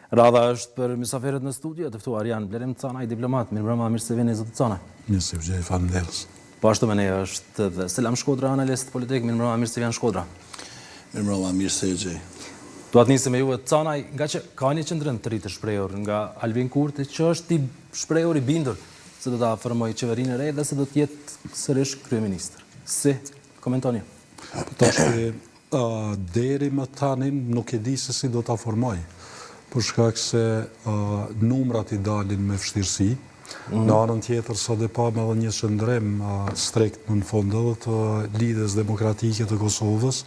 Radha është për mysafirët në studio, të ftuar janë Blerim Canaj, diplomat, mirëmbrëma, mirë se vini zoti Canaj. Mirë se vjen, faleminderit. Po ashtu me ne është dhe Selam Shkodra, analist politik, mirëmbrëma, mirë se vjen Shkodra. Mirëmbrëma, mirë se gjej. Do të nisim me ju Canaj, nga që ka një qendrim të ri të shprehur nga Albin Kurti, që është i shprehur i bindur se do ta formojë qeverinë e re dhe se do të jetë sërish kryeminist. Si komentoni? Tash deri më tani nuk e di se si do ta formoj. Për shkak se numrat i dalin me vështirësi. Në anën tjetër, sot e pa me dhe një qëndrim strikt në fund edhe të lidhjes demokratike të Kosovës.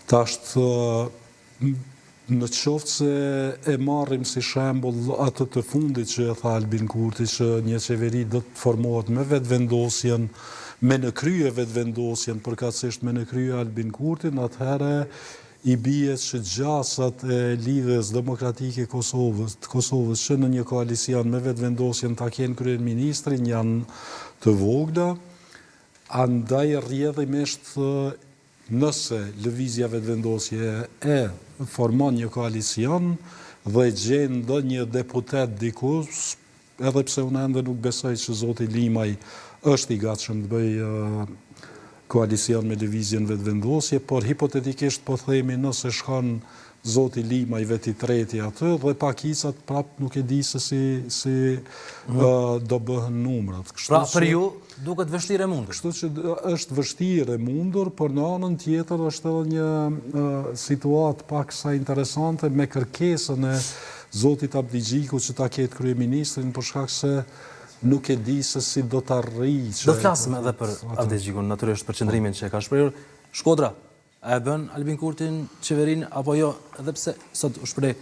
Tash në qoftë se e marrim si shembull atë të fundit që e tha Albin Kurti, që një qeveri do të formohet me vetëvendosjen, me në krye vetëvendosjen, përkatësisht me në krye Albin Kurtin, atëherë i bie që gjasat e lidhjes demokratike Kosovës që në një koalicion me vetëvendosjen ta kenë kryeministrin janë të vogla, andaj rrjedhimisht nëse lëvizja vetëvendosje e formon një koalicion dhe gjen ndonjë deputet diku, edhe pse unë ende nuk besoj që zoti Limaj është i gatshëm të bëjë koalicion me lëvizjen vetëvendosje, por hipotetikisht po themi nëse shkon zoti Limaj veti treti atë dhe pakicat prap nuk e di se si do bëhen numrat. Pra për ju duket vështirë e mundur. Kështu që është vështirë e mundur, por në anën tjetër është edhe një situatë paksa interesante me kërkesën e zotit Abdigjiku që ta ketë kryeministrin, për shkak se nuk e di se si do të arrijë. Do të flasim edhe për Abdigjiku, natyrisht për qëndrimin që e ka shprehur. Shkodra, a e bën Albin Kurtin qeverinë apo jo, edhe pse sot u shpreh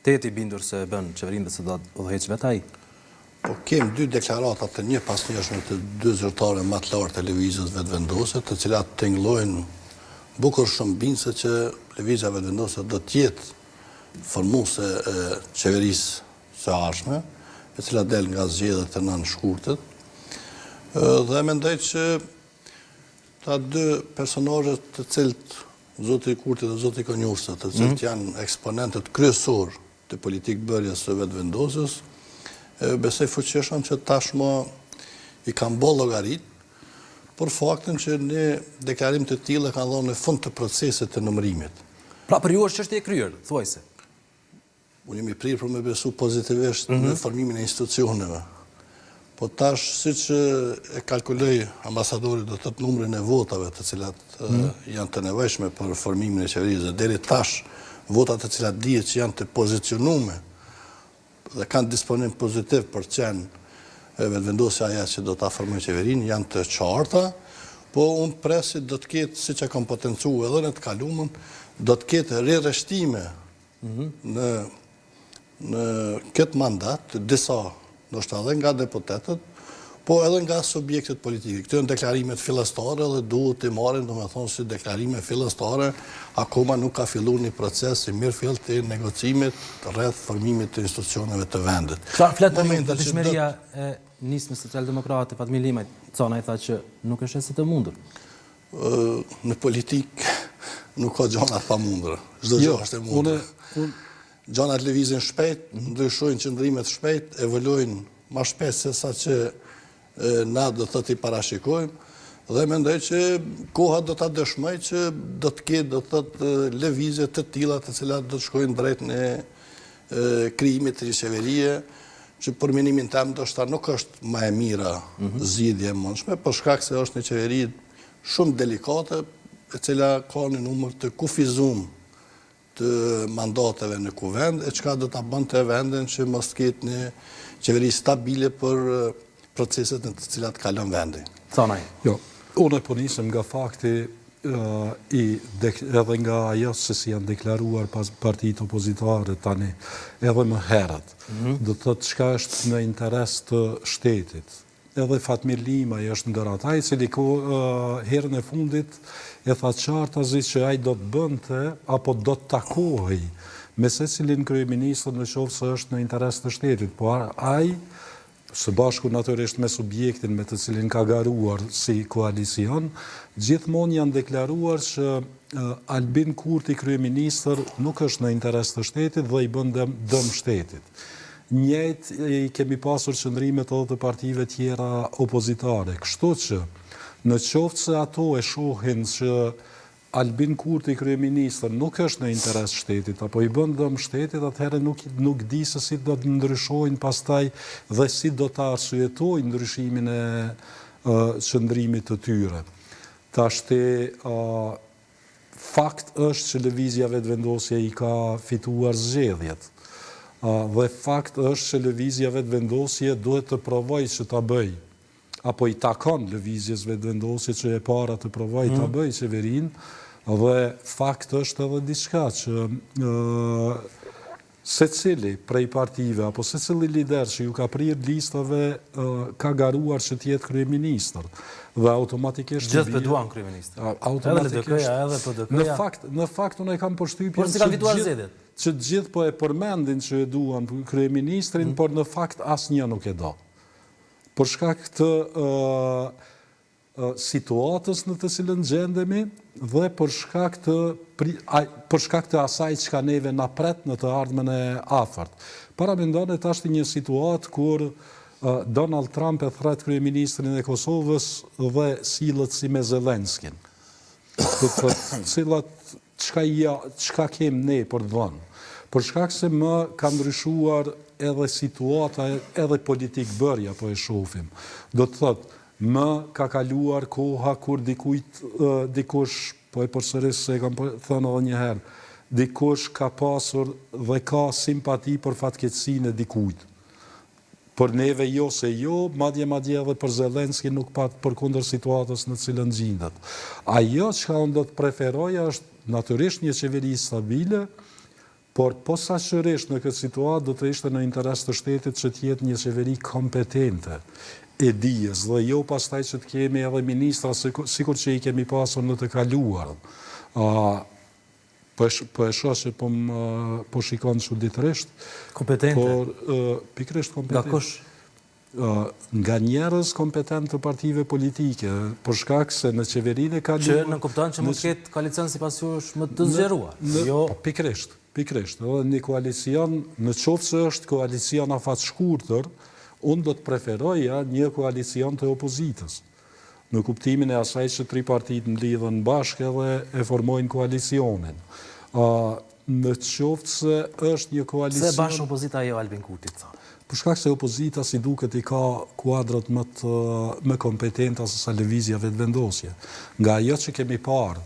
të jetë i bindur se e bën qeverinë dhe se do të udhëheqë vetë ai? Po kem dy deklarata të një pas njëshme të dy zyrtare më të lartë të lëvizjes vetëvendosje, të cilat tingëllojnë bukur shumë bindse që lëvizja vetëvendosje do të jetë formuese e qeverisë së ardhshme, e cila del nga zgjedhjet të nënshkurtët, dhe mendoj që ta dy personazhet të cilët zoti Kurti dhe zoti Konjursa, të cilët janë eksponentët kryesor të politikë bërjes së vetëvendosjes, besoj fuqishëm që tashmë i kanë bërë llogarit për faktin që një deklarim të tillë kanë dhënë në fund të procesit të numërimit. Pra për ju është çështje e kryer, thuajse. Unë jemi prirë për me besu pozitivisht në formimin e institucioneve. Po tash, siç e kalkuloi ambasadori, do të thotë numrin e votave të cilat janë të nevojshme për formimin e qeverisë, deri tash votat të cilat dihet që janë të pozicionuar dhe kanë disponim pozitiv për qenë vetëvendosja ajo që do ta formojë qeverinë, janë të qarta, po unë presi do të ketë, siç e kam potencuar edhe në të kaluamën, do të ketë rirreshtime në këtë mandat, disa, ndoshta edhe nga deputetët, po edhe nga subjektet politike. Këto janë deklarimet fillestare dhe duhet të marrin, domethënë, si deklarime fillestare, akoma nuk ka filluar një proces i mirëfill të negocimit rreth formimit të institucioneve të vendit. Flet për dëshmëria e nismës socialdemokrate Fatmir Limaj, Canaj tha që nuk është se të mundur. Në politik nuk ka gjëra të pamundura. Çdo gjë është e mundur. Gjanat lëvizin shpejt, ndryshojnë qëndrimet shpejt, evoluojnë më shpejt se sa që na do të i parashikojmë, dhe mendoj që koha do ta dëshmoj që do të ketë, do të thotë, lëvizje të tilla të cilat do të shkojnë drejt në krijimit të një qeverie, që për menimin tim ndoshta nuk është më e mira zgjidhje e mundshme, për shkak se është një qeveri shumë delikate, e cila ka një numër të kufizuar të mandateve në kuvend, e çka do ta bënte vendin që mos të ketë një qeveri stabile për proceset në të cilat kalon vendi. Canaj. Jo, unë po nisem nga fakti edhe nga ajo se si janë deklaruar pas partitë opozitare tani, edhe më herët. Do të thotë çka është në interes të shtetit. Edhe Fatmir Limaj është ndër ata, i cili herën e fundit e tha qartazi që ai do të bënte apo do të takohej me secilin kryeministër në qoftë se është në interes të shtetit, po ai së bashku natyrisht me subjektin me të cilin ka garuar si koalicion, gjithmonë janë deklaruar që Albin Kurti, kryeministër, nuk është në interes të shtetit dhe i bën dëm shtetit. Njëjtë i kemi pasur qëndrimet edhe të partive tjera opozitare. Kështu që në qoftë se ato e shohin që Albin Kurti, kryeministër, nuk është në interes shtetit, apo i bën dëm shtetit, atëherë nuk di se si do të ndryshojnë pastaj dhe si do të arsyetojnë ndryshimin e qëndrimit të tyre. Tashti, fakt është që lëvizja vetëvendosje i ka fituar zgjedhjet. Dhe fakt është që lëvizja vetëvendosje duhet të provojë që ta bëj, apo i takon lëvizjes vetëvendosje që e para të provojë ta bëj qeverinë, dhe fakt është edhe diçka që secili prej partive apo secili lider që ju ka prirë listave ka garuar që të jetë kryeministër dhe automatikisht gjithë duan kryeministër. Automatikisht. Edhe PDK-ja. Në fakt unë kam përshtypjen Por si kanë fituar zgjedhjet? Që gjithë po e përmendin që e duan kryeministrin, por në fakt asnjë nuk e do. Për shkak të situatës në të cilën gjendemi dhe për shkak të asaj që ka neve na pret në të ardhmen e afërt. Para mendoni tash një situatë kur Donald Trump e thret kryeministrin e Kosovës dhe sillet si me Zelenskin. Çka kem ne për të dhënë. Për shkak se më ka ndryshuar edhe situata, edhe politik bërja, po e shohim. Do të thotë, më ka kaluar koha kur dikush, po e përsëris se e kam thënë edhe një herë, dikush ka pasur dhe ka simpati për fatkeqësinë e dikujt. Për neve jo se jo, madje edhe për Zelenski nuk pat përkundër situatës në cilën gjendet. Ajo që unë do të preferoja është natyrisht një qeveri stabile, por posaçërisht në këtë situatë do të ishte në interes të shtetit që të jetë një qeveri kompetente, e dijes, dhe jo pastaj që të kemi edhe ministra, sikur që i kemi pasur në të kaluar. Po e shoh që po shikon çuditërisht. Kompetente. Por pikërisht kompetente. Nga kush? Nga njerëz kompetent të partive politike, për shkak se në qeverinë e kaluar. Që në kupton që mund të ketë koalicion sipas jush më të zgjeruar. Jo, pikërisht. Edhe një koalicion, në qoftë se është koalicion afat shkurtër, unë do të preferoja një koalicion të opozitës. Në kuptimin e asaj që 3 partitë mlidhen bashkë dhe e formojnë koalicionin. Në qoftë se është një koalicion... Se bashkë opozita jo Albin Kurti, të thonë? Për shkak se opozita si duket i ka kuadrat më kompetenta se sa lëvizja vetëvendosje. Nga ajo që kemi parë,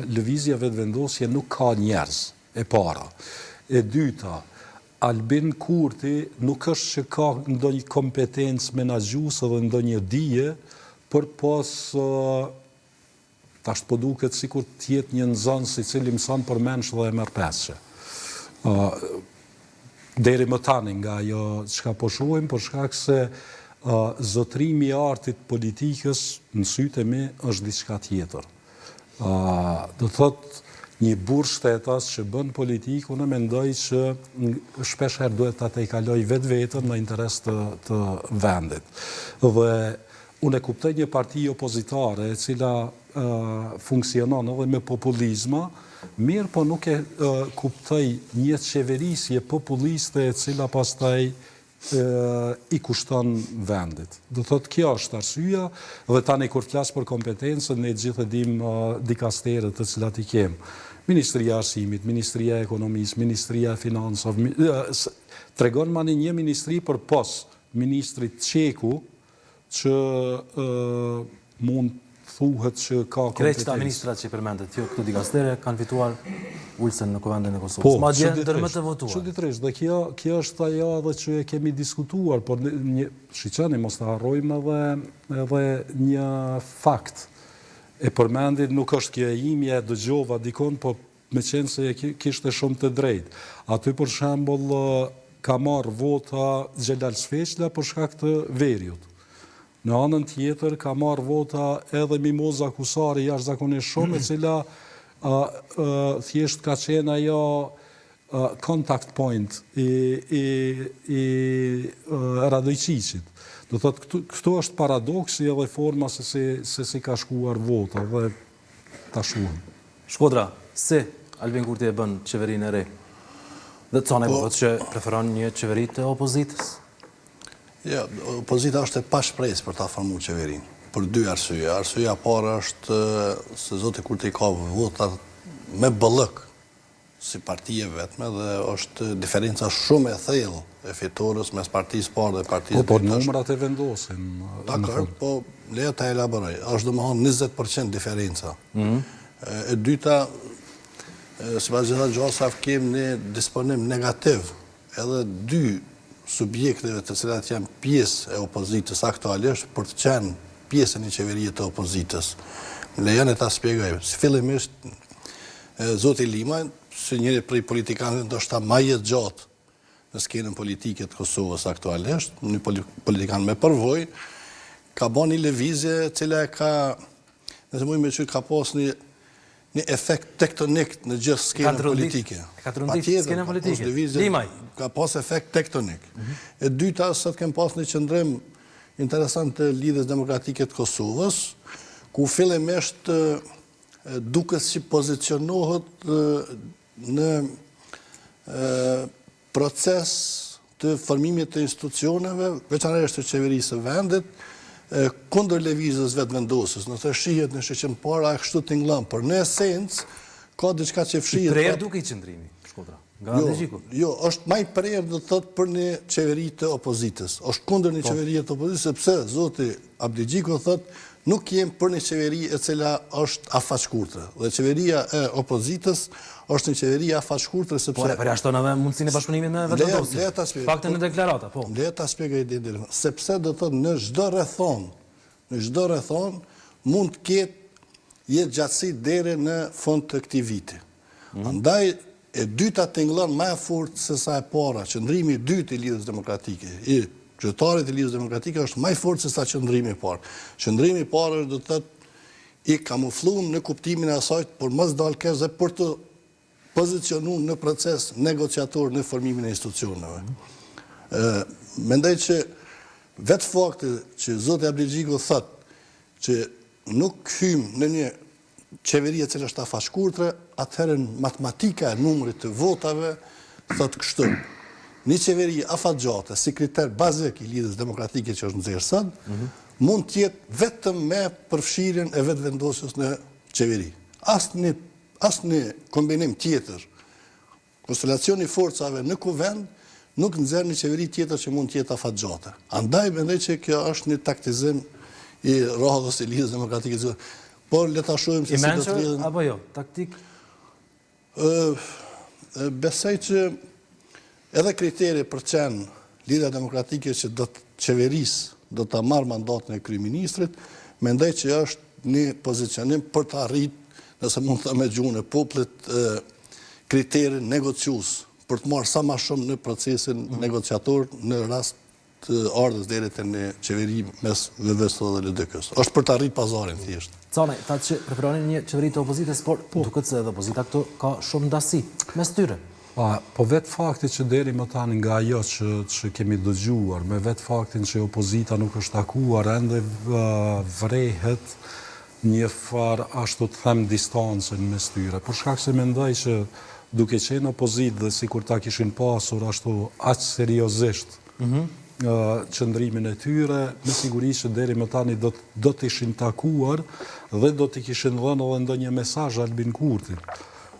lëvizja vetëvendosje nuk ka njerëz, e para. E dyta, Albin Kurti nuk është që ka ndonjë kompetencë menaxhuese dhe ndonjë dije, për pos tash po duket sikur të jetë një nxënës i cili mëson për mensh dhe e merr peshe. Deri më tani nga ajo çka po shohim, për shkak se zotrimi i artit politikës në sytë e mi është diçka tjetër. Do thotë një burr shtetas që bën politikë, unë mendoj që shpesh herë duhet ta tejkaloj vetveten në interes të vendit. Dhe unë e kuptoj një parti opozitare e cila funksionon edhe me populizma, mirë po nuk e kuptoj një qeverisje populiste e cila pastaj i kushton vendit. Do thotë kjo është arsyeja, dhe tani kur flas për kompetencën, ne gjithë e dim dikasteret të cilat i kem. Ministria e Arsimit, Ministria e Ekonomisë, Ministria e Financave, tregon mani një ministri për pos ministrit Çeku, që mund thuhet që ka kompetencë. Kreqta ministrat që përmendet jo këtu dikastere kanë fituar ulsen në Kuvendin e Kosovës. Ma dje ndër më të votuar. Çuditërisht, dhe kjo është ajo edhe që e kemi diskutuar, por shiqeni mos të harrojmë edhe një fakt. E përmendit nuk është kjo e imja, dëgjova dikon, po me qenë se kishte shumë të drejtë. Aty për shembull ka marrë vota Xhelal Sfeqla për shkak të veriut. Në anën tjetër ka marrë vota edhe Mimoza Kusari jashtëzakonisht shumë, e cila thjesht ka qenë ajo contact point i Radojqiqit. Do thotë, këtu është paradoksi edhe forma se si ka shkuar vota dhe ta shuan. Shkodra, si Albin Kurti e bën qeverinë e re? Dhe të cane përët që preferon një qeveri të opozitës? Ja, opozita është e pashpresë për ta formuar qeverinë, për dy arsye. Arsyeja parë është se zoti Kurti ka votat me bëllëk si partije vetme dhe është diferenca shumë e thellë e fitores mes partisë parë dhe partisë po numrat e vendosin. Dakor, po leja ta elaboroj. Është domethënë 20% diferenca. E dyta, sipas gjitha gjosave kemi një disponim negativ edhe dy subjekteve të cilat janë pjesë e opozitës aktualisht për të qenë pjesën e qeverisë të opozitës. Lejani ta shpjegoj. Fillimisht zoti Lima, si njëri prej politikanëve ndoshta më i gjatë në skenën politike të Kosovës aktualisht, një politikan me përvojë, ka bën një lëvizje e cila ka, nëse mund me thënë, ka pas një efekt tektonik në gjithë skenën politike. Ka trondit skenën politike. Limaj ka pas efekt tektonik. E dyta, sot kem pas një qëndrim interesant të lidhjes demokratike të Kosovës, ku fillimisht duket si pozicionohet në proces të formimit të institucioneve, veçanërisht të qeverisë së vendit, kundër lëvizjes vetëvendosës. Nëse shihet në shoqën para kështu tingëllon, por në esencë ka diçka që fshihet. Prerë duke i qëndrimi, Shkodra. Nga Abdixhiku. Jo, është më i prerë do të thotë për një qeveri të opozitës. Është kundër një qeveri të opozitës sepse zoti Abdixhiku thotë nuk jem për një qeveri e cila është afaqshkurtër. Dhe qeveria e opozitës është një qeveri afaqshkurtër sepse Po, përjashton edhe mundësinë e bashkëpunimit me vetëvendosjen. Faktën në deklarata, po. Le ta shpjegoj ditën. Sepse do të thotë në çdo rrethon mund të ketë jetë gjatësi deri në fund të këtij viti. Andaj e dyta tingëllon më e fortë se sa e para, qëndrimi i dytë i lidhjes demokratike, i kryetarit të lidhjes demokratike është më i fortë se sa qëndrimi i parë. Qëndrimi i parë do të thotë i kamufluar në kuptimin e asaj, por mos dalë keq dhe për të pozicionuar në proces negociator në formimin e institucioneve. Mendoj që vetë fakti që zoti Abdixhiku thotë që nuk hym në një qeveri e cila është afaqshkurtër, atëherë matematika e numrit të votave thotë kështu. Një qeveri afatgjate, si kriter bazik i lidhjes demokratike që është nxjerrë sot, mund të jetë vetëm me përfshirjen e vetëvendosjes në qeveri. Asnjë kombinim tjetër, konstelacioni i forcave në kuvend nuk nxjerr një qeveri tjetër që mund të jetë afatgjate. Andaj mendoj që kjo është një taktizim i rrodhës së lidhjes demokratike. Por le ta shohim se si do të rrjedhin. Apo jo, taktik? Besoj që edhe kriteri për qenë lidhja demokratike që do të qeverisë do të marrë mandatin e kryeministrit, mendoj që është një pozicionim për të arritur, nëse mund të me gjuhën e popullit, kriterin negociues për të marrë sa më shumë në procesin negociator në rast të ardhës deri te në qeveri mes VVS-së dhe LDK-s. Është për të arritur pazarin thjesht. Cane, ta që preferonin një qeveri të opozitës, por duket se edhe opozita këtu ka shumë ndasi mes tyre. Po vetë fakti që deri më tani nga ajo që kemi dëgjuar, me vetë faktin që opozita nuk është takuar, ende vrehet një farë ashtu të them distancën mes tyre. Por shkak se mendoj që duke qenë opozitë dhe sikur ta kishin pasur ashtu aq seriozisht qëndrimin e tyre, me siguri që deri më tani do të ishin takuar dhe do të kishin dhënë edhe ndonjë mesazh Albin Kurtit.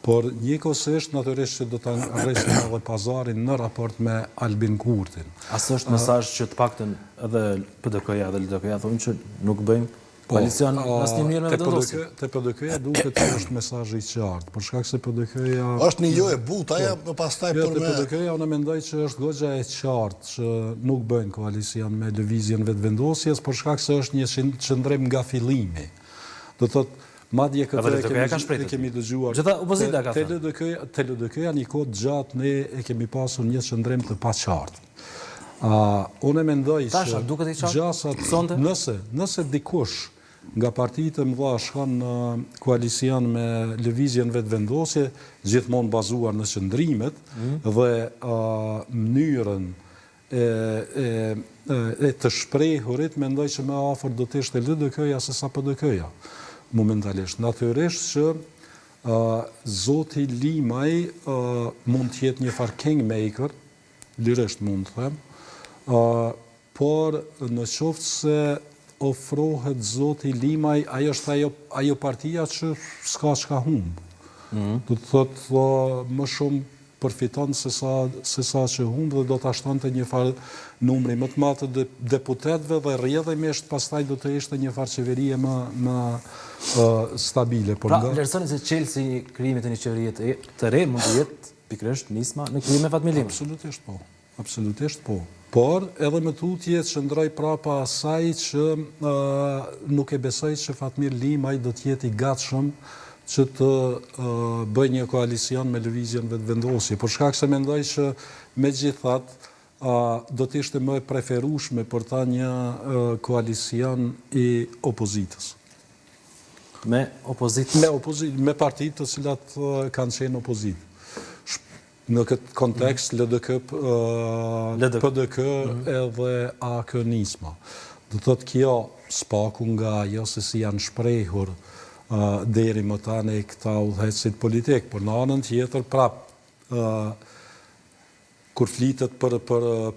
Por njëkohësisht natyrisht që do të rresin edhe pazarin në raport me Albin Kurtin. Asë është mesazh që të paktën edhe PDK-ja dhe LDK-ja thonë që nuk bëjmë koalicion asnjë mënyrë me vendosje. Te PDK-ja duket që është mesazh i qartë, por shkak se PDK-ja është një jo e butë, aja pastaj për me PDK-ja unë mendoj që është goxha e qartë që nuk bëjnë koalicion me lëvizjen vetëvendosjes, por shkak se është një qëndrim nga fillimi. Do thotë madje këtë e kemi dëgjuar. Gjitha opozita ka thënë. Te LDK-ja një kohë gjatë ne e kemi pasur një qëndrim të paqartë. Unë mendoj që gjasat nëse dikush nga partitë e mëdha shkon në koalicion me lëvizjen vetëvendosje, gjithmonë bazuar në qëndrimet dhe mënyrën e të shprehurit, mendoj që më afër do të ishte LDK-ja se sa PDK-ja momentalisht. Natyrisht që Zoti Limaj mund të jetë një farë kingmaker, lirisht mund të them, por në qoftë se ofrohet Zoti Limaj, ajo është ajo partia që s'ka çka humb. Do të thotë më shumë përfiton se sa që humb dhe do ta shtonte një farë numri më të madh të deputetëve dhe rrjedhimisht pastaj do të ishte një farë qeverie më stabile. Pra, vlerësoni se Chelsea krijimit të një qeverie të re mund të jetë pikërisht nisma në krijim me Fatmir Limaj. Absolutisht po. Absolutisht po. Por edhe më tutje qëndroj prapa asaj që nuk e besoj që Fatmir Limaj do të jetë i gatshëm që të bëj një koalicion me lëvizjen vetëvendosje. Por shkak se mendoj që megjithatë do të ishte më e preferueshme për ta një koalicion i opozitës. Me opozitë? Me partitë të cilat kanë qenë opozitë. Në këtë kontekst, LDK, PDK edhe AK-nisma. Do thotë kjo spaku nga ajo se si janë shprehur deri më tani këta udhëheqësit politik, por në anën tjetër prap kur flitet për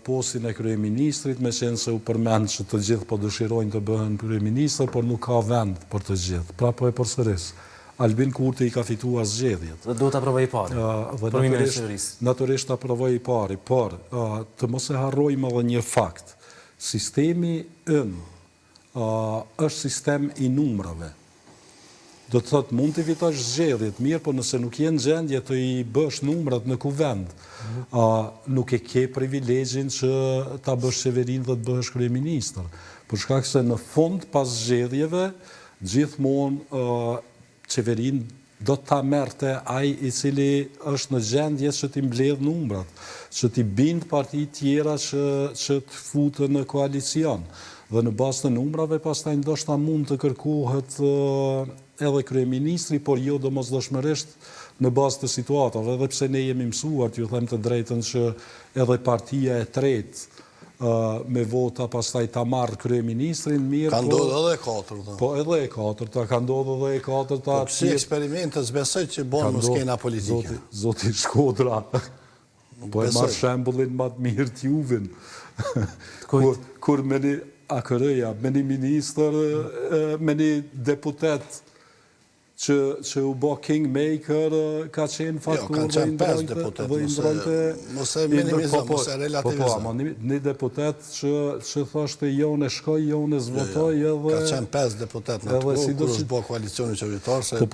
postin e kryeministrit, me qenë se u përmend që të gjithë po dëshirojnë të bëhen kryeministër, por nuk ka vend për të gjithë. Pra po e përsëris. Albin Kurti i ka fituar zgjedhjet. Dhe duhet ta provojë i pari. Formimin e qeverisë. Natyrisht ta provojë i pari, por të mos e harrojmë edhe një fakt. Sistemi ynë është sistem i numrave. Do të thotë mund të fitosh zgjedhjet mirë, por nëse nuk je në gjendje të i bësh numrat në kuvend, nuk e ke privilegjin që ta bësh qeverinë dhe të bëhesh kryeministër. Për shkak se në fund pas zgjedhjeve gjithmonë qeverinë do ta merrte ai i cili është në gjendje që t'i mbledh numrat, që t'i bind partitë tjera që të futen në koalicion. Dhe në bazë të numrave pastaj ndoshta mund të kërkohet edhe kryeministri, por jo domosdoshmërisht në bazë të situatave, edhe pse ne jemi mësuar, t'ju them të drejtën, që edhe partia e tretë me vota pastaj ta marrë kryeministrin mirë. Ka ndodhur edhe e katërta. Po edhe e katërta, ka ndodhur edhe e katërta. Po si eksperimente s'besoj që bën në skena politike. Zoti Shkodra. Po e marr shembullin më të mirë të Juvin. Kur me një AKR-ja, me një ministër, me një deputet që u bë kingmaker, ka qenë faktur kanë qenë 5 deputet, mos e minimizojmë, mos e relativizojmë. Një deputet që thoshte jone shkoj, jone zvotoj edhe... Ka qenë 5 deputet në të kohë, kur është bë koalicioni qeveritar, se në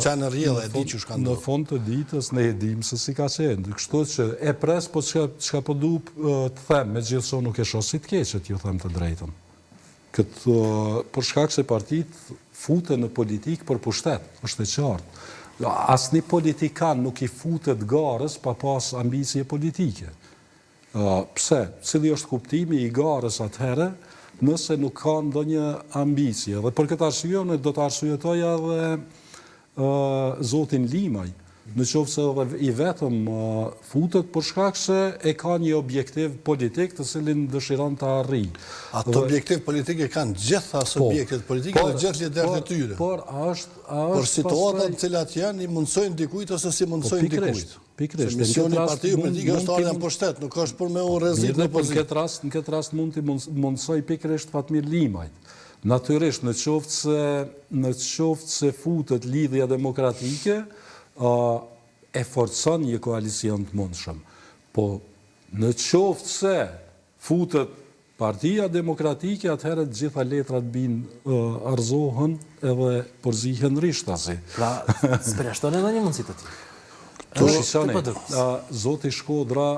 qenë rrjedhë e di që shka ndodhë. Në fund të ditës ne e dim se si ka qenë. Kështu që e pres, po çka po du të them, me gjithso nuk e shoh si të keqet, ju them të drejtën. Për shkak se partitë fute në politikë për pushtet, është e qartë. Asnjë politikan nuk i futet garës pa pas ambicie politike. Pse? Cili është kuptimi i garës atëherë nëse nuk ka ndonjë ambicie? Dhe për këtë arsye ne do të arsyetoja edhe zotin Limaj, në qoftë se edhe i vetëm futet për shkak se e ka një objektiv politik të cilin dëshiron të arrijë. Ato objektiv politike kanë gjitha subjektet politike dhe gjithë liderët e tyre. Por situatat cilat janë i mundsojnë dikujt ose si mundsojnë dikujt. Pikërisht. Misioni i partisë politike është ardha në pushtet, nuk është për me u rrezik në pozitë. Në këtë rast mund të mundsoj pikërisht Fatmir Limajt. Natyrisht në qoftë se futet lidhja demokratike, e forcon një koalicion të mundshëm. Po në qoftë se futet Partia Demokratike, atëherë të gjitha letrat arzohen edhe përzihen rishtasi. Pra, s'përjashton edhe një mundësi të tillë. Zoti Shkodra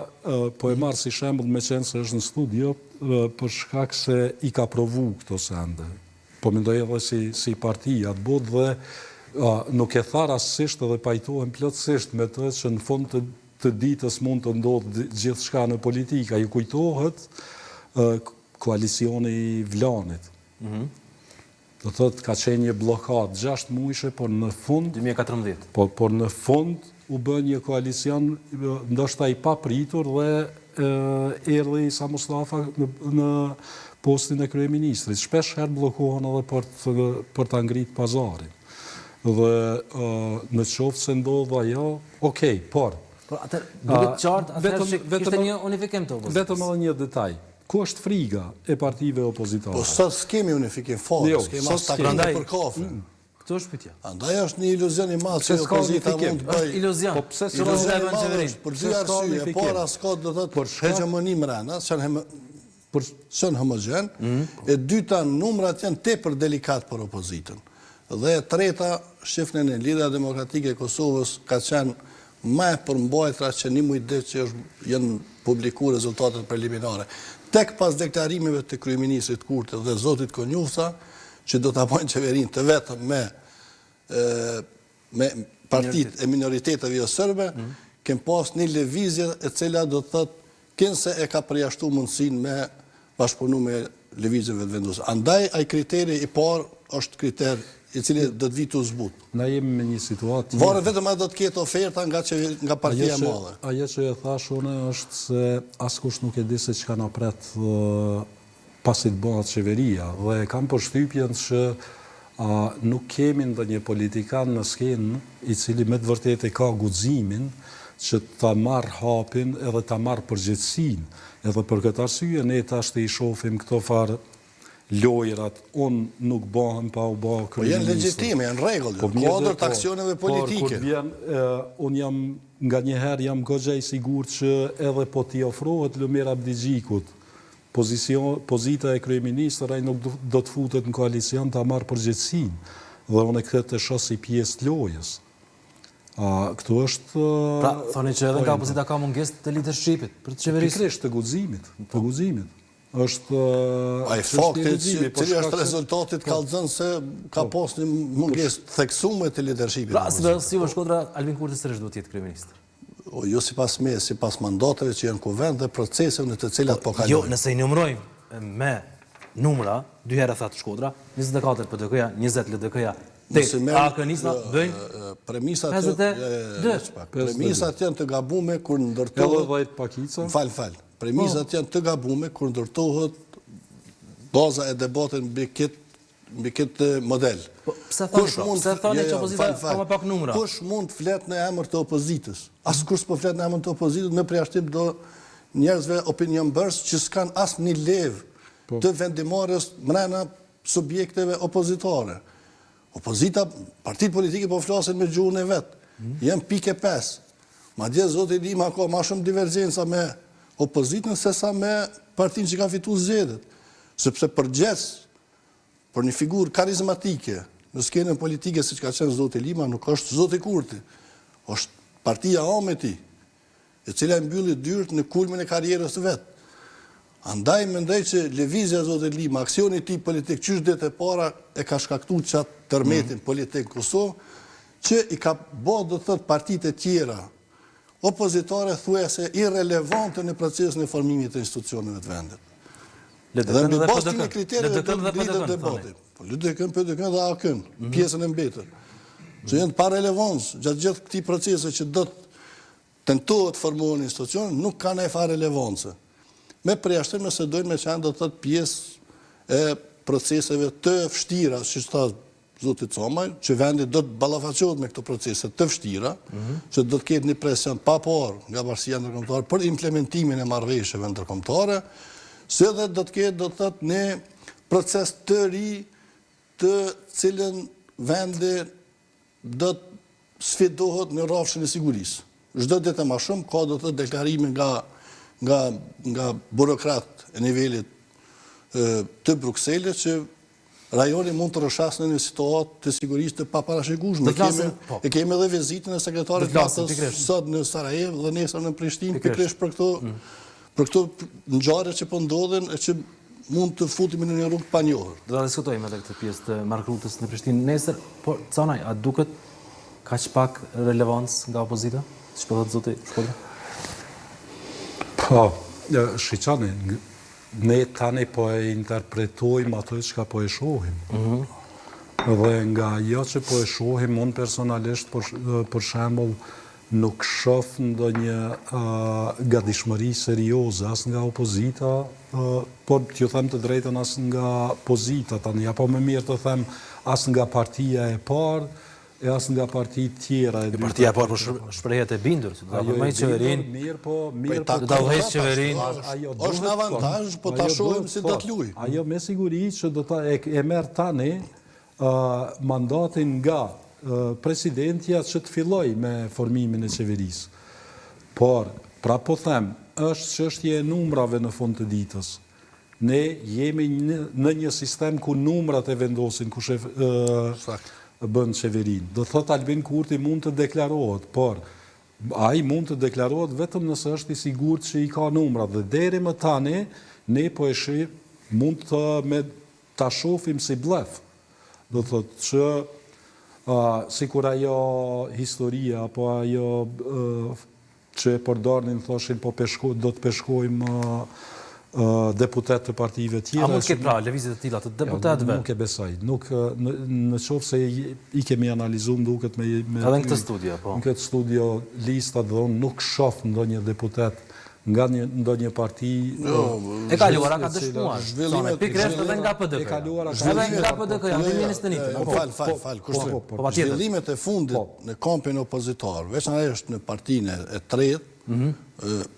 po e marr si shembull me qenë se është në studio për shkak se i ka provu këto sende. Po mendoj edhe si partia të botë dhe nuk e tha rastësisht edhe pajtohem plotësisht me të që në fund të ditës mund të ndodhë gjithçka në politika. Ju kujtohet koalicioni i Vlanit. Do thotë ka qenë një blokadë 6 muajshe, por në fund 2014. por në fund u bë një koalicion ndoshta i papritur dhe erdhi Isa Mustafa në postin e kryeministrit. Shpesh herë bllokohen edhe për ta ngritë pazarin. Dhe në qoftë se ndodh ajo, okay, por Atër, duket qartë, atër që kishte një unifikim të opozitës. Vetëm edhe një detaj. Ku është friga e partive opozitare? Po sot s'kemi unifikim fare, s'kemi as takime për kafe. Këtu është pyetja. Andaj është një iluzion i madh që opozita mund të bëjë. Është iluzion. Po pse s'ka Iluzion i në madh qeverinë? është për dy arsye. Para s'ka do të thotë hegemoni mbrana, son homogjen. E dyta, numrat janë tepër delikat për opozitën. Dhe e treta, shifnin e Lidhja Demokratike e Kosovës ka qenë më e përmbajtra që një muj ditë që janë publikuar rezultatet preliminare. Tek pas deklarimeve të kryeministrit Kurti dhe zotit Konjufsa, që do ta bëjnë qeverinë të vetëm me partitë e minoriteteve jo serbe, kem pas një lëvizje e cila do të thotë kënse e ka përjashtu mundësinë me bashkëpunu me lëvizjeve të vendosur. Andaj ai kriteri i parë është kriter i cili do të vitë u zbut. Na jemi me një situatë. Varet vetëm a do të ketë oferta nga partia e madhe. Ajo që e thash unë është se askush nuk e di se çka na pret pasi të bëhet qeveria, dhe kam përshtypjen që nuk kemi ndonjë politikan në skenë i cili me të vërtetë ka guximin që ta marrë hapin edhe ta marrë përgjegjësinë. Edhe për këtë arsye ne tash i shohim këto farë lojrat, unë nuk bëhem pa u bë kryeminist. Po janë legjitime, janë rregull, kodër të aksioneve politike. Unë jam nganjëherë jam goxha i sigurt që edhe po t'i ofrohet Lumir Abdigjikut pozita e kryeministrit, ai nuk do të futet në koalicion ta marrë përgjegjësinë. Dhe unë këtë e shoh si pjesë të lojës. Këtu është... Pra, thoni që edhe nga opozita ka mungesë të leadershipit për të qeverisë. Pikërisht të guximit. Është ai fakti cili është rezultati të kallëzon se ka pas një mungesë theksuar të leadershipit. Pra, si Shkodra, Albin Kurti sërish duhet të jetë kryeminist. Jo sipas me, sipas mandateve që janë kuvend dhe proceseve në të cilat po kalojnë. Jo, nëse i numërojmë me numra, 2 herë thatë Shkodra, 24 PDK-ja, 20 LDK-ja, AK-nisma bëjnë premisat janë të gabume kur ndërtohet premisat janë të gabume kur ndërtohet baza e debatit mbi këtë model. Pse thoni që opozita ka më pak numra? Kush mund të flet në emër të opozitës? Askush po flet në emër të opozitës me përjashtim do njerëzve opinionbërës që s'kan asnjë levë të vendimarrjes brenda subjekteve opozitare. Opozita, partitë politike po flasin me gjuhën e vet. Janë pikë 5. Madje zoti Lima ka më shumë divergjenca me opozitën se sa me partinë që ka fituar zgjedhjet. Sepse përgjegjës për një figurë karizmatike në skenën politike siç ka qenë zoti Lima nuk është zoti Kurti. Është partia e tij, e cila e mbylli dyert në kulmin e karrierës së vet. Andaj mendoj që lëvizja e zotit Lima, aksioni i tij politik qysh ditë e para e ka shkaktuar çat tërmetin politik në Kosovë, që i ka bërë do të thotë partitë e tjera opozitare thuajse irrelevante në procesin e formimit të institucioneve të vendit. Dhe mbi bazë të kriterëve do të ngritet debati. Po LDK, PDK dhe AK-n, pjesën e mbetur. Që janë pa relevancë gjatë gjithë këtij procesi që do të tentohet formohen institucione, nuk kanë ai farë relevancë. Me përjashtim nëse dojnë me qenë do të thotë pjesë e proceseve të vështira, siç tha zoti Comaj, që vendi do të ballafaqohet me këto procese të vështira, që do të ketë një presion pa parë nga bashkia ndërkombëtare për implementimin e marrëveshjeve ndërkombëtare, se edhe do të ketë do të thotë një proces të ri të cilën vendi do të sfidohet në rrafshin e sigurisë. Çdo ditë më shumë ka do të thotë deklarime nga burokrat e nivelit të Brukselit që rajoni mund të rrëshasë në një situatë të sigurisë të paparashikueshme. E kemi edhe vizitën e sekretarit natës sot në Sarajevo dhe nesër në Prishtinë pikërisht për këto ngjarje që po ndodhen e që mund të futemi në një rrugë pa njohur. Do ta diskutojmë edhe këtë pjesë të marrëkrutës në Prishtinë nesër, por Canaj, a duket kaq pak relevancë nga opozita? Siç po thotë zoti Shkodra? Po, shiqani, ne tani po e interpretojmë ato që po e shohim. Dhe nga ajo që po e shohim, unë personalisht, për shembull, nuk shoh ndonjë gatishmëri serioze as nga opozita, por t'ju them të drejtën as nga pozita tani, apo më mirë të them as nga partia e parë e as nga partitë tjera. Partia e parë po shprehet e bindur, se do ta formojë qeverinë. Mirë, po do ta vësh qeverinë. Është në avantazh, po ta shohim si do të luajë. Ajo me siguri që do ta e merr tani mandatin nga presidentja që të filloj me formimin e qeverisë. Por, pra po them, është çështje e numrave në fund të ditës. Ne jemi në një sistem ku numrat e vendosin kush bën qeverinë. Do thot Albin Kurti mund të deklarohet, por ai mund të deklarohet vetëm nëse është i sigurt që i ka numrat. Dhe deri më tani, ne po e shih, mund ta shohim si blef. Do thot që sikur ajo historia, apo ajo që e përdornin, thoshin, do të peshkojmë deputet të partive tjera. A mund këtë pra, lëvizjet e tilla të deputetëve? Nuk e besoj. Në qoftë se i kemi analizuar, duket me... Edhe në këtë studio, po. Në këtë studio, listat dhe unë nuk shoh ndonjë deputet nga ndonjë parti... E kaluara ka dëshmuar. Pikërisht edhe nga PDK. Edhe nga PDK, janë të ministënitë. Fal. Zhvillimet e fundit në kampin opozitar, veçanërisht në partinë e tretë,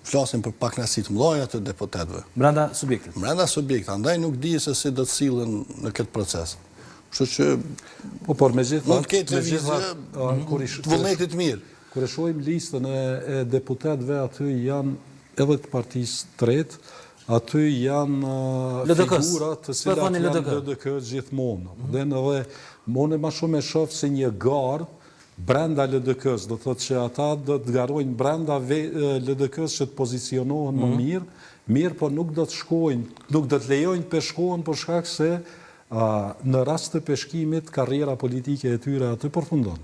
flasin për pakënaqësi të mëdha të deputetëve. Brenda subjektit. Brenda subjektit, andaj nuk di se si do të sillen në këtë proces. Kështu që por megjithatë, mund të ketë lëvizje të vullnetit mirë. Kur e shohim listën e deputetëve, aty janë edhe të partisë tretë, aty janë figura të cilat janë LDK gjithmonë. Dhe edhe unë më shumë e shoh si një gardë brenda LDK-s, do thotë që ata do të garojnë brenda LDK-s që të pozicionohen më mirë, por nuk do të shkojnë, nuk do të lejojnë peshkohen për shkak se në rast të peshkimit karriera politike e tyre aty përfundon.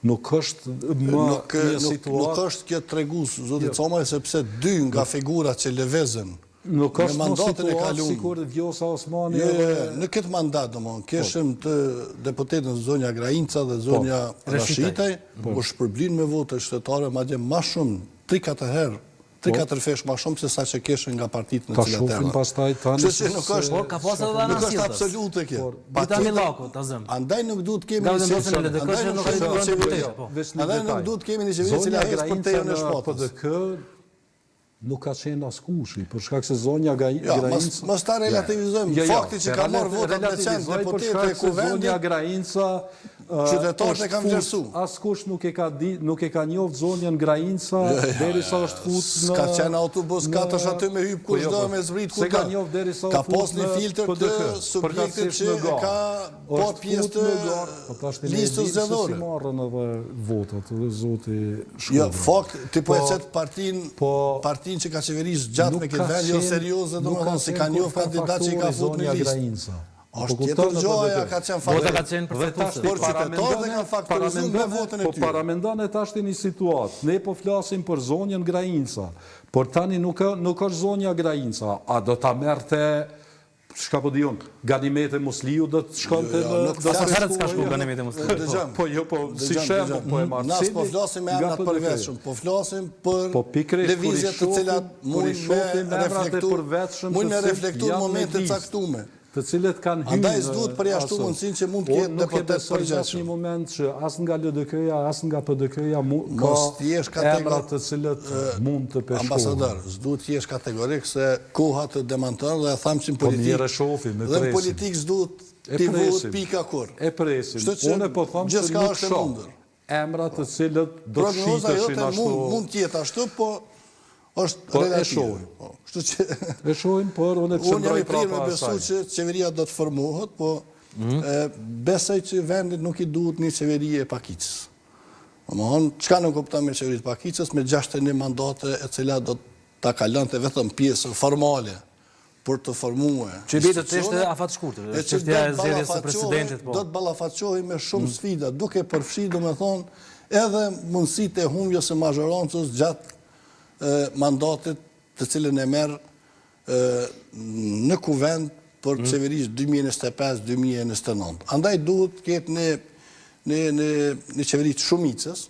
Nuk është më një situatë... Nuk është kjo tregues, zoti Comaj, sepse dy nga figurat që lëvezën nuk është më situatë sikur Vjosa Osmani... Në këtë mandat, domthonjë, kishim të deputetën zonja Grainca dhe zonja Rashitaj, u shpërblin me votë shtetare, madje më shumë 3-4 herë, 3-4 fesh më shumë se sa që kishin nga partitë në cilat Ta shohim pastaj tani. Nuk ka pasur edhe anasjellës. Nuk është absolute kjo. Vitami Llako, ta zëm. Andaj nuk duhet kemi një qeveri. Andaj nuk duhet kemi një qeveri që la ecë për tejën e shpatës. Nuk ka qenë askushi, për shkak se zonja Grainca... Mos ta relativizojmë fakti që ka marrë votat me qenë deputete e kuvendit. Zonja Grainca qytetarët e kanë vlerësuar. Askush nuk e ka njoft zonjën Grainca derisa është futur në... Ka qenë autobus katësh aty me hyp kushdo me zbrit ku ka. Ka pas një filtr të subjektit që ka po pjesë të listës zgjedhore. Si marrën edhe votat, zoti Shkodra. Jo, fakt, ti po e qet partinë që ka qeverisë gjatë me këtë vend, jo serioze, domethënë si ka njoft kandidat që i ka futur në listë. Është tjetër gjoja, ka qenë faktor. Vota ka qenë përfituese. Por qytetarët e kanë faktorizuar me votën e tyre. Po paramendon e tash një situatë. Ne po flasim për zonjën Grainca, por tani nuk është zonja Grainca. A do ta merrte çka po diun, Ganimete Musliu do të shkonte në... Do sa herët s'ka shku Ganimete Musliu. Po si shembull po e marr. Nas po flasim me emrat përvetshëm, po flasim për lëvizjet të cilat mund me reflektuar momente të caktuara, të cilët kanë hyrë. Andaj s'duhet përjashtu mundësinë që mund të ketë deputet përgjithshëm. Në një moment që as nga LDK-ja, as nga PDK-ja ka emra të cilët mund të peshkohen. Ambasador, s'duhet të jesh kategorik se koha të demanton dhe tham që në politikë. Dhe në politikë s'duhet t'i vohet pika kur. E presim. Unë po them se nuk shoh emra të cilët do të shiteshin ashtu. Mund të jetë ashtu, po është relativ. E shohim, por unë të qëndroj prapa asaj. Unë jam i besu që qeveria do të formohet, po besoj që vendit nuk i duhet një qeveri e pakicës. Çka nuk kupton me qeveri të pakicës, me 61 mandate e cila do ta kalonte vetëm pjesë formale për të formuar. Që bitë të ishte afat shkurtër, çështja e zgjedhjes së presidentit, po. Do të ballafaqohej me shumë sfida, duke përfshirë, domethënë, edhe mundësitë e humbjes së mazhorancës gjatë mandatit të cilën e merr në kuvend për qeverisë 2025-2029. Andaj duhet ketë një qeveri të shumicës,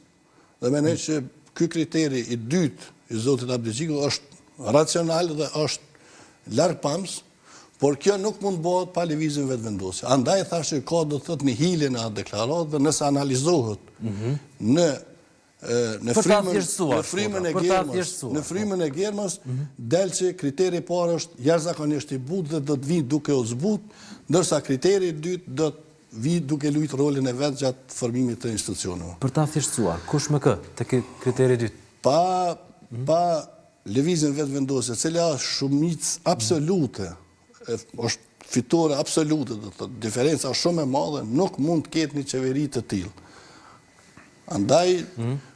dhe mendoj që ky kriteri i dytë i zotit Abdixhiku është racional dhe është largpams, por kjo nuk mund bëhet pa lëvizjen vetëvendosje. Andaj thashë ka do të thotë një hilje në atë deklaratë dhe nëse analizohet në frymën e Germës, del që kriteri i parë është jashtëzakonisht i butë dhe do të vi duke u zbut, ndërsa kriteri i dytë do të vi duke luajtur rolin e vet gjatë formimit të institucioneve. Për ta thjeshtësuar, kush më kë te kriteri i dytë? Pa lëvizjen vetëvendosje, e cila është shumicë absolute, është fitore absolute, do të thotë, diferenca shumë e madhe, nuk mund të ketë një qeveri të tillë. Andaj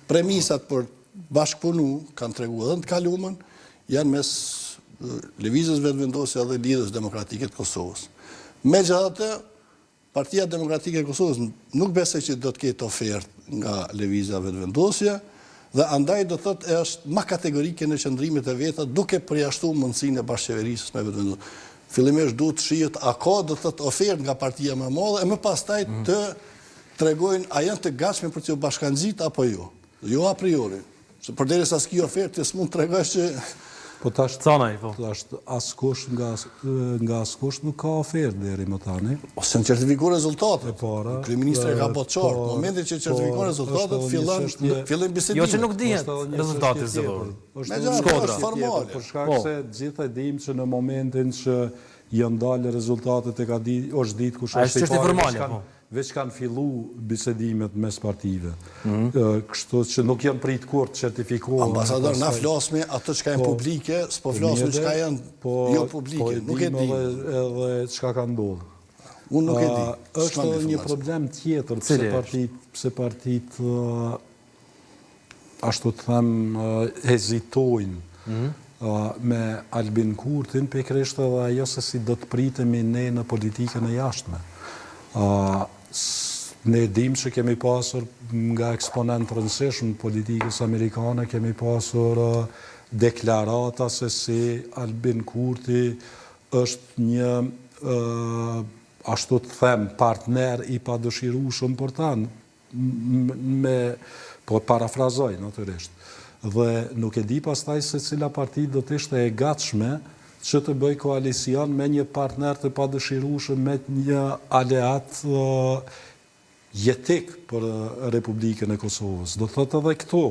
premisat për bashkëpunu kanë treguar edhe në të kaluamën, janë mes lëvizjes vetëvendosje dhe lidhjes demokratike të Kosovës. Megjithatë, Partia Demokratike e Kosovës nuk besoj që do të ketë ofertë nga lëvizja vetëvendosje, dhe andaj do të thotë është më kategorike në qëndrimet e veta, duke përjashtuar mundësinë e bashkëqeverisjes me vetëvendosje. Fillimisht duhet të shihet a ka do të thotë ofertë nga partia më e madhe, e më pastaj të tregojnë a janë të gatshme për të bashkangjitur apo jo. Jo a priori. Se përderisa s'ki ofertë, s'mund të tregosh që po tash Canaj, po. Tash askush nga askush nuk ka ofertë deri më tani. Ose në certifikuar rezultatet. Kryeministri ka bërë qartë. Në momentin që certifikuar rezultatet, fillojnë bisedime. Jo që nuk dihet rezultati zëvor. Është formale. Për shkak se gjithë e dimë që në momentin që janë dalë rezultatet është ditë kush është i parë. Veç kanë fillu bisedimet mes partive. Kështu që nuk janë prit kur të certifikohen. Ambasador, na flasmi ato që janë publike, s'po flasmi që janë jo publike, nuk e di. Edhe çka ka ndodhur. Unë nuk e di. Është një problem tjetër pse partit ashtu të them hezitojnë me Albin Kurtin, pikërisht edhe ajo se si do të pritemi ne në politikën e jashtme. Ne dim që kemi pasur nga eksponent rëndësishëm politikës amerikane, kemi pasur deklarata se si Albin Kurti është një, ashtu të them, partner i padëshirueshëm për ta, po parafrazoj natyrisht. Dhe nuk e di pastaj se cila parti do të ishte e gatshme që të bëj koalicion me një partner të padëshirueshëm, me një aleat jetik për Republikën e Kosovës. Do thotë edhe këto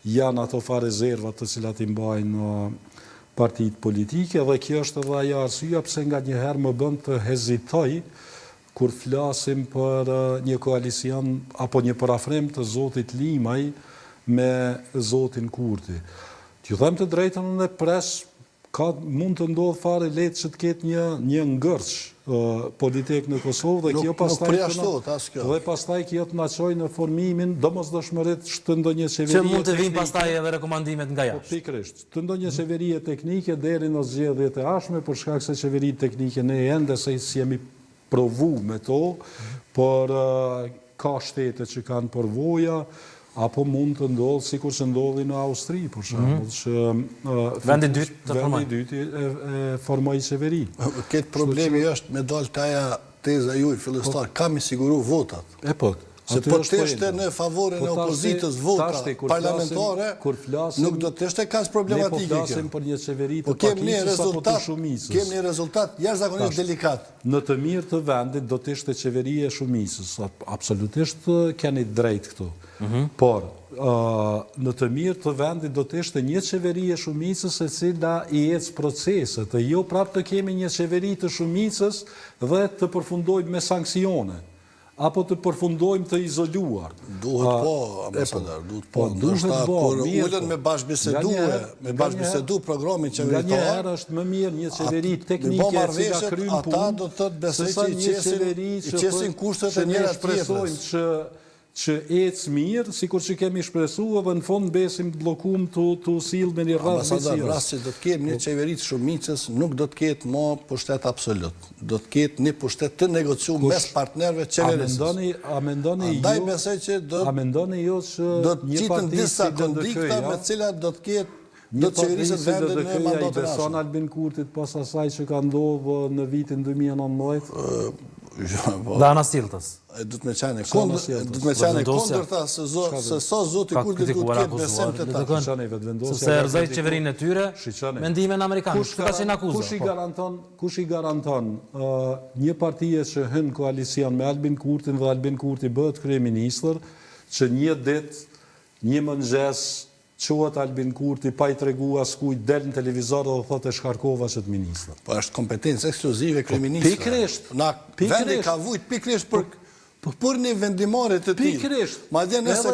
janë ato fa rezervat të cilat i mbajnë partitë politike, dhe kjo është edhe ajo arsyeja pse nganjëherë më bën të hezitoj kur flasim për një koalicion apo një parafrim të zotit Limaj me zotin Kurti. T'ju them të drejtën, unë e pres mund të ndodhë fare letë që të ketë një ngërç politik në Kosovë, dhe kjo pastaj kjo të na çojë në formimin domosdoshmërisht të ndonjë qeverie. Që mund të vinë pastaj edhe rekomandimet nga jashtë. Pikërisht, të ndonjë qeverie teknike deri në zgjedhjet e ardhshme, për shkak se qeveritë teknike ne ende se si jemi provu me to, por ka shtete që kanë përvoja, apo mund të ndodhë sikur që ndodhi në Austri, për shembull, që vendi i dytë e formoi qeveri. Këtë problemi është me dalë taja teza juaj fillestar, kam i siguru votat. Se po të ishte në favorin e opozitës vota parlamentare, nuk do të ishte kaq problematike kjo. Ne po flasim për një qeveri të pakicës apo të shumicës. Kemi një rezultat jashtëzakonisht delikat. Në të mirë të vendit do të ishte qeveria e shumicës. Absolutisht keni drejt këtu. Por, në të mirë të vendit do të ishte një qeveri e shumicës e cila i ecë proceset, e jo prapë të kemi një qeveri të shumicës dhe të përfundojmë me sanksione, apo të përfundojmë të izoluar. Duhet po, ambasador, duhet po. Kur ullën me bashkëbisedu programin qeveritar, nga një herë është më mirë një qeveri teknike e cila kryen punë, ata do të thotë besoj që i qesin kushtet e njëra tjetrës. Që ecë mirë, sikur që kemi shpresuar, dhe në fond besim të blokum të usil me një rrasë vicios. Ambasador, rrasë që do të kemë një qeveri të shumicës, nuk do të ketë më pushtet absolut. Do të ketë një pushtet të negociuar mes partnerëve qeverisës. Andaj besoj që do të qitën disa kondikta me cilat do të ketë do të qeveriset vendet në mandatën ashtë. Beson Albin Kurtit pas asaj që ka ndodhë në vitin 2019? Dhe Anas Siltës. Do të me qenë kondër ta se sa zoti Kurtit du të ketë besim të ta. Sepse erzojt qeverinë e tyre, mendime në Amerikanë. Kush i garanton një partije që hën koalicion me Albin Kurtin dhe Albin Kurti bëhet kryeministër, që një ditë, një mëngjes, quhet Albin Kurti pa i tregu askujt del në televizor dhe thotë e shkarkova që të ministër. Po është kompetencë ekskluzive kryeministra. Pikrisht. Vendi ka vujt pikrisht për një vendimare të tillë. Pikrisht. Madje nëse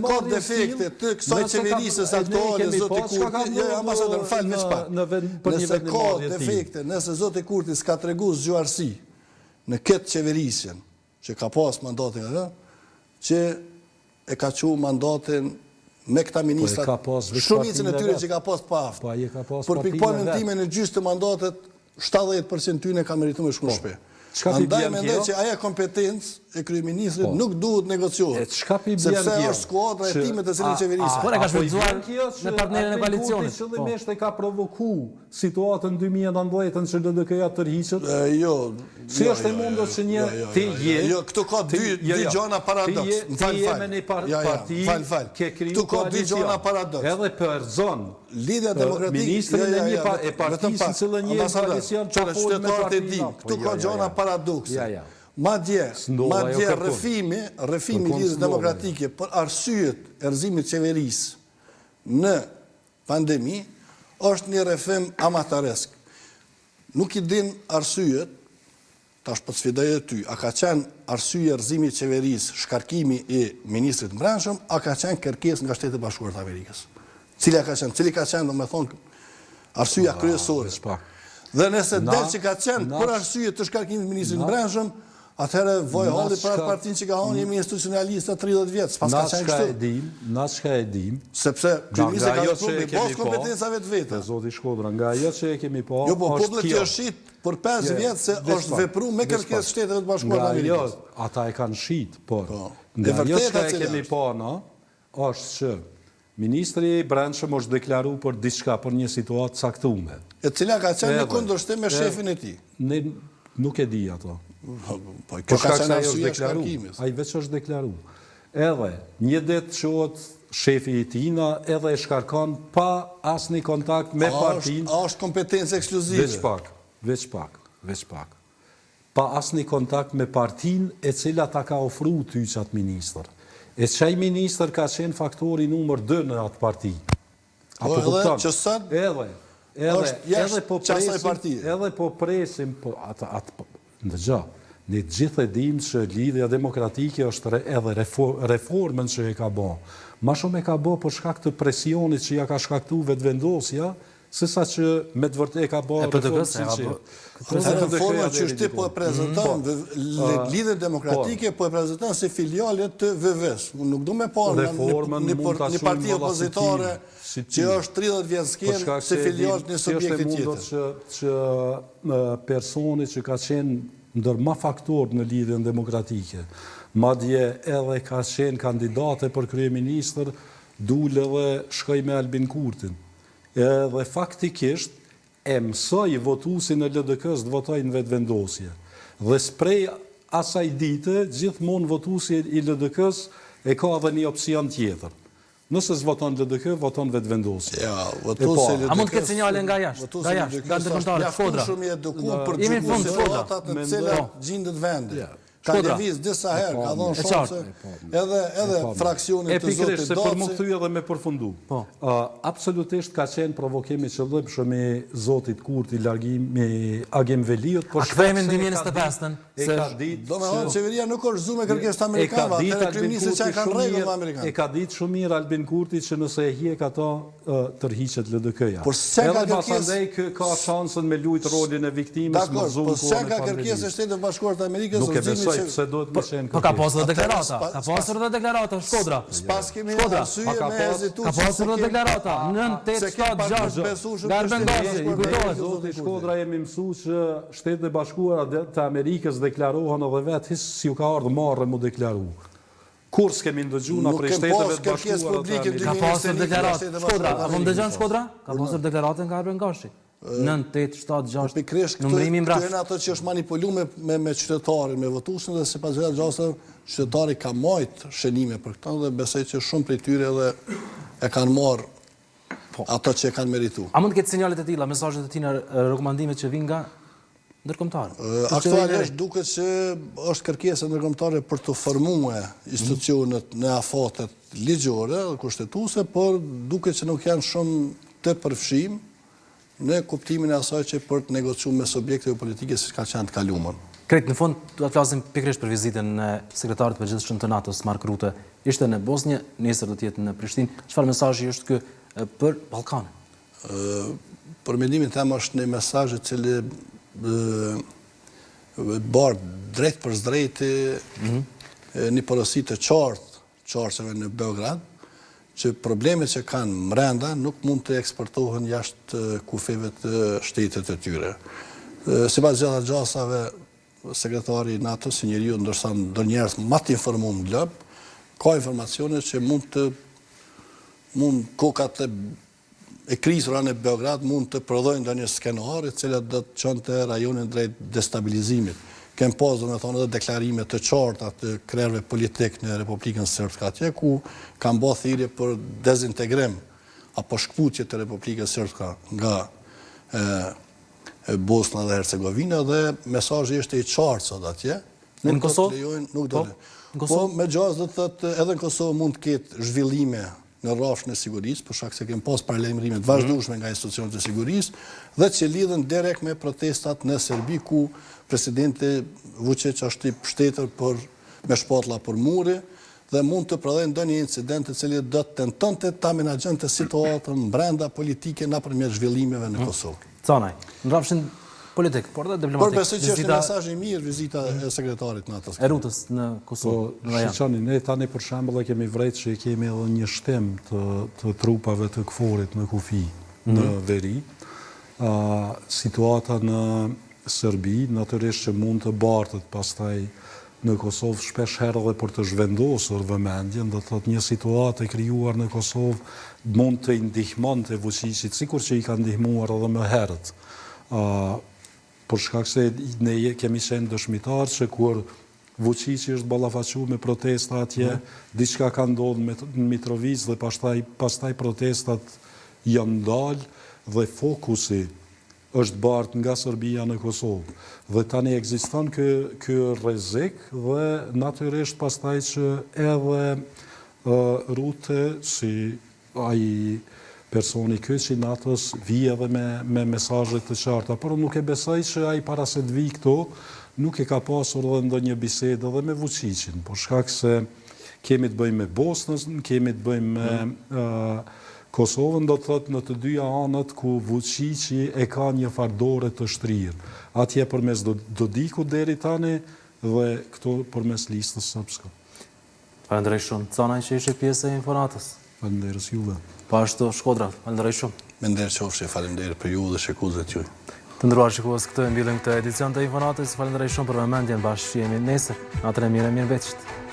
ka defekte të kësaj qeverisës aktuale zoti Kurti, jo ambasador, fal më pak. Nëse ka defekte, nëse zoti Kurti s'ka tregu zgjuarsi në këtë qeverisjen që ka pas mandatin atë, që e ka qu mandatin me këta ministrat, shumicën e tyre që ka pas pa aftë. Por pikpamjen time në gjysmë të mandatet, 70% tyne ka merituar me shku shpe. Andaj mendoj që aja kompetencë e kryeministrit nuk duhet negociohet. Sepse është skuadra e timit të cilën qeverisë. Por e ka shfrytzuar me partnerën e koalicionit. Qëllimisht e ka provoku situatën 2019 që LDK-ja tërhiqet. Jo. Si është e mundur që një ti je... Jo, këtu ka dy gjona paradoks. Ti je me një parti, ke kriju koalicion. Edhe për zonë. Lidhja demokratike... Ministrin e partisë në cilën një koalicion që folë me partinë. Këtu ka gjona paradokse. Madje rrëfimi lidhjes demokratike për arsyet e rrëzimit qeverisë në pandemi është një rrëfim amataresk. Nuk i din arsyet, tash po të sfidoj edhe ty, a ka qenë arsye e rrëzimit qeverisë, shkarkimi i ministrit mbrëmshëm, a ka qenë kërkesë nga Shtetet Bashkuara të Amerikës? Cili ka qenë, do me thonë, arsyeja kryesore. Dhe nëse del që ka qenë për arsye të shkarkimit ministrit mbrëmshëm, atëherë voj halli për atë partinë që ka hanë jemi institucionalista 30 vjetë, s'pas ka qenë kështu. Na çka e dim, sepse kryeministri ka shkruar me pas kompetencave të veta. Zoti Shkodra, nga ajo që e kemi pa, jo, po populli që shit për 5 vjetë se është vepruar me kërkesë Shteteve të Bashkuara të Amerikës. Ata e kanë shit, por nga ajo që e kemi pa, është që Ministri i Brendshëm është deklaruar për diçka, për një situatë caktuar. E cila ka qenë në kundërshtim me shefin e tij. Ne nuk e di ato. Po kjo ka qenë arsye e shkarkimit. Ai veç është deklaruar. Edhe një ditë quhet shefi i tina edhe e shkarkon pa asnjë kontakt me partinë. A është kompetencë ekskluzive? Veç pak. Pa asnjë kontakt me partinë e cila ta ka ofruar ty çat ministër. E çaj ministër ka qenë faktori numër 2 në atë parti. Apo kupton? Që sot edhe po presim ndëgjo, ne gjithë e dim që lidhja demokratike është edhe reformën që e ka bë. Ma shumë e ka bë për shkak të presionit që ja ka shkaktuar vetëvendosja, sesa që me të vërtetë ka bë reformë sinqert. Reforma që ti po e prezanton, lidhje demokratike po e prezanton si filiale të VV-s. Unë nuk du me parë një parti opozitare që është 30 vjetë skenë si filiale një subjekti tjetër. Që personi që ka qenë ndër ma faktor në lidhjen demokratike, madje edhe ka qenë kandidate për kryeministër, dule dhe shkoj me Albin Kurtin. Dhe faktikisht e mësoj votusin e LDK-s të votojnë vetëvendosje. Dhe sprej asaj dite, gjithmonë votusi i LDK-s e ka edhe një opcion tjetër. Nëse s'voton LDK, voton vetëvendosje. A mund të ketë sinjale nga jashtë? Nga ndërkombëtare, Shkodra. Shumë i edukuar për situatat në cilat gjendet vendi. Ka lëviz disa herë, ka dhënë shanse edhe fraksionit të zotit Daci. Se për më këthy edhe me përfundu. Absolutisht ka qenë provokimi qëllëmshëm i zotit Kurti largimi Agem Veliut. A kthehemi në 2025-ën? Do me thonë qeveria nuk është zu me kërkesë të Amerikanëve, atëherë kryeministri që kanë rregull me Amerikanët. E ka ditë shumë mirë Albin Kurti që nëse e hjek ato tërhiqet LDK-ja. Edhe pasandej ka shansën me luajt rolin e viktimës në zumë. Po se ka kërkesë e Shtetit Bashkuar të Amerikës se do të më shenë kërkesë. Po ka pasur dhe deklarata. Ka pasur dhe deklarata, Shkodra. Spas kemi arsye me hezitu. Ka pasur dhe deklarata. 9-8-7-6. Garbengasi, i kujtohet. Zoti Shkodra jemi mësu që Shtetet e Bashkuara të Amerikës deklarohen edhe vetë hisë si ju ka ardhë marrë mu deklaru. Kur s'kemi ndëgju në prej shteteve të bashkuara. Ka pasur deklaratë. Shkodra, a kom dëgjon Shkodra? Ka pasur deklaratën nga Erben Gashi. 9, 8, 7, 6, numërimi mbrapa. Këto janë ato që është manipuluar me qytetarin, me votuesin dhe sipas gjëra gjasa qytetari ka marrë shënime për këtë dhe besoj që shumë prej tyre edhe e kanë marrë ato që e kanë merituar. A mund të ketë sinjalet e tilla, mesazhet e tina, rekomandimet që vijnë nga ndërkombëtarë? Aktualisht duket që është kërkesa ndërkombëtare për të formuar institucionet në afatet ligjore dhe kushtetuese, por duket që nuk janë shumë të përfshim në kuptimin e asaj që për të negociuar me subjekteve politike siç ka qenë të kaluamën. Krejt, në fund, do të flasim pikërisht për vizitën e sekretarit të përgjithshëm të NATO-s, Mark Rutte. Ishte në Bosnjë, nesër do të jetë në Prishtinë. Çfarë mesazhi është ky për Ballkanin? Për mendimin tim është një mesazh i cili bardh drejt për drejt një porosi të qartëve në Beograd, që problemet që kanë mrenda nuk mund të eksportohen jashtë kufeve të shtetet e tyre. Sipas gjëra gjasave, sekretari i NATO, si njeriu ndërsa ndonjëherë më të informuar në glob, ka informacione që mund kokat e krizura në Beograd mund të prodhojnë ndonjë skenar i cili do të çonte rajonin drejt destabilizimit. Kem pas domethënë edhe deklarime të qarta të krerëve politik në Republikën Srpske atje ku kanë bërë thirrje për dezintegrim apo shkputje të Republikës Srpske nga Bosna dhe Hercegovina dhe mesazhi është i qartë sot atje. Në Kosovë? Nuk do të. Po me gjaz do të thotë edhe në Kosovë mund të ketë zhvillime në rrafshin e sigurisë, për shkak se kemi pas paralajmërime të vazhdueshme nga institucionet e sigurisë dhe që lidhen direkt me protestat në Serbi ku presidenti Vučić është i mbështetur me shpatlla për muri dhe mund të prodhojë ndonjë incident i cili do të tentonte ta menaxhonte situatën brenda politike nëpërmjet zhvillimeve në Kosovë. Canaj, në rrafshin politik, por edhe diplomatik. Por besoj që është një mesazh i mirë vizita e sekretarit NATO-s. E Rutës në Kosovë. Shiqani, ne tani për shembull e kemi vrejtë që kemi edhe një shtim të trupave të KFOR-it në kufi në veri. Situata në Serbi, natyrisht që mund të bartët pastaj në Kosovë shpesh herë dhe për të zhvendosur vëmendjen, do të thotë një situatë e krijuar në Kosovë mund të ndihmonte Vučićit, sikur që i ka ndihmuar edhe më herët. Për shkak se ne kemi qenë dëshmitar që kur Vučići është ballafaquar me protesta atje, diçka ka ndodhur në Mitrovic dhe pastaj protestat janë ndalë dhe fokusi është bartë nga Serbia në Kosovë. Dhe tani ekziston ky rrezik dhe natyrisht pastaj që edhe Rutte si ai personi kyçi NATO-s vije edhe me mesazhe të qarta, por nuk e besoj që ai para se të vijë këtu nuk e ka pasur edhe ndonjë bisedë edhe me Vučićin, por shkak se kemi të bëjmë me Bosnën, kemi të bëjmë me Kosovën, do të thotë në të dyja anët ku Vučići e ka një fardore të shtrirë. Atje përmes Dodikut deri tani dhe këtu përmes listës srpske. Falenderoj shumë. Canaj që ishe pjesë e Inforatës. Falenderoj juve. Po ashtu Shkodra, falenderoj shumë. Me nderë falenderoj për ju dhe shikuesët juaj. Të nderuar shikues, këtë mbyllim këtë edicion të Inforatës. Falenderoj shumë për vëmendjen, bashkë jemi nesër. Natën e mirë, mirëmbëjtje.